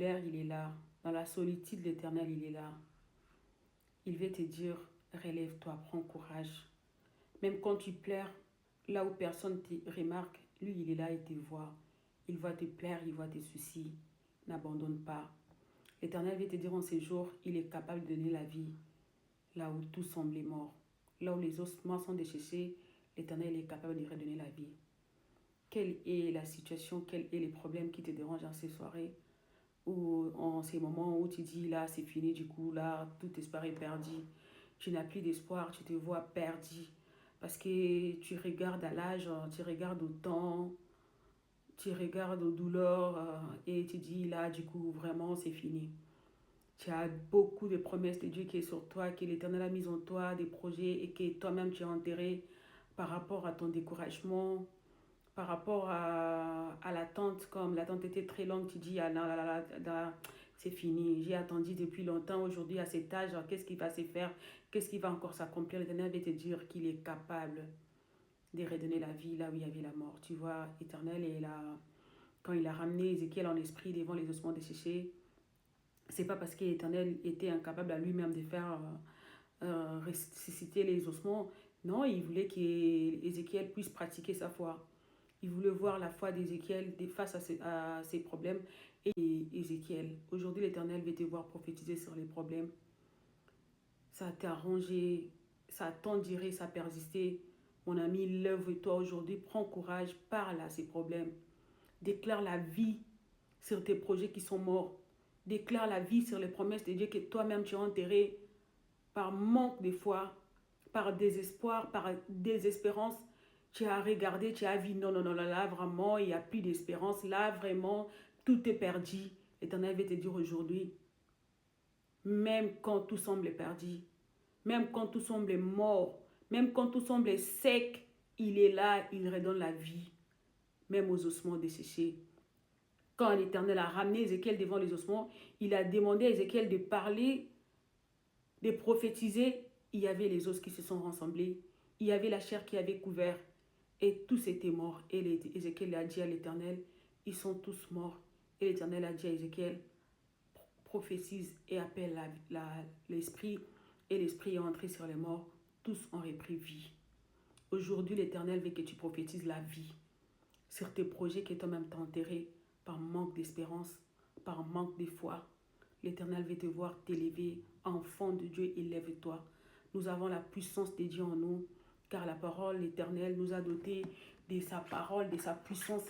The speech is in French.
douleur, il est là. Dans la solitude, l'Éternel, il est là. Il veut te dire, relève-toi, prends courage. Même quand tu pleures, là où personne ne te remarque, lui, il est là et te voit. Il voit tes pleurs, il voit tes soucis. N'abandonne pas. L'Éternel veut te dire en ces jours, il est capable de donner la vie là où tout semblait mort. Là où les ossements sont desséchés, l'Éternel est capable de redonner la vie. Quelle est la situation, quels sont les problèmes qui te dérangent dans ces soirées ou en ces moments où tu dis là c'est fini, du coup là tout espoir est perdu. Tu n'as plus d'espoir, tu te vois perdu. Parce que tu regardes à l'âge, tu regardes au temps, tu regardes aux douleurs et tu dis là du coup vraiment c'est fini. Tu as beaucoup de promesses de Dieu qui est sur toi, que l'Éternel a mis en toi, des projets et que toi-même tu as enterré par rapport à ton découragement, par rapport à l'attente, comme l'attente était très longue, tu dis, ah non, c'est fini, j'ai attendu depuis longtemps, aujourd'hui à cet âge, qu'est-ce qui va se faire, qu'est-ce qui va encore s'accomplir, l'Éternel va te dire qu'il est capable de redonner la vie là où il y avait la mort. Tu vois, l'Éternel est là, quand il a ramené Ézéchiel en esprit devant les ossements desséchés, c'est pas parce que l'Éternel était incapable à lui-même de faire ressusciter les ossements, non, il voulait qu'Ézéchiel puisse pratiquer sa foi. Il voulait voir la foi d'Ézéchiel face à ses problèmes. Et Ézéchiel, aujourd'hui l'Éternel veut te voir prophétiser sur les problèmes. Ça t'a arrangé, ça a tant duré, ça a persisté. Mon ami, lève-toi aujourd'hui, prends courage, parle à ces problèmes. Déclare la vie sur tes projets qui sont morts. Déclare la vie sur les promesses de Dieu que toi-même tu as enterrées par manque de foi, par désespoir, par désespérance. Tu as regardé, tu as vu, non, non, non, là, vraiment, il n'y a plus d'espérance. Là, vraiment, tout est perdu. L'Éternel veut te dire aujourd'hui, même quand tout semble perdu, même quand tout semble mort, même quand tout semble sec, il est là, il redonne la vie, même aux ossements desséchés. Quand l'Éternel a ramené Ézéchiel devant les ossements, il a demandé à Ézéchiel de parler, de prophétiser. Il y avait les os qui se sont rassemblés, il y avait la chair qui avait couvert, et tous étaient morts. Et Ézéchiel a dit à l'Éternel, ils sont tous morts. Et l'Éternel a dit à Ézéchiel, prophétise et appelle l'Esprit. Et l'Esprit est entré sur les morts, tous ont repris vie. Aujourd'hui, l'Éternel veut que tu prophétises la vie sur tes projets que toi-même t'as enterrés par manque d'espérance, par manque de foi. L'Éternel veut te voir t'élever, enfant de Dieu, élève-toi. Nous avons la puissance de Dieu en nous, car la parole, l'Éternel nous a dotés de sa parole, de sa puissance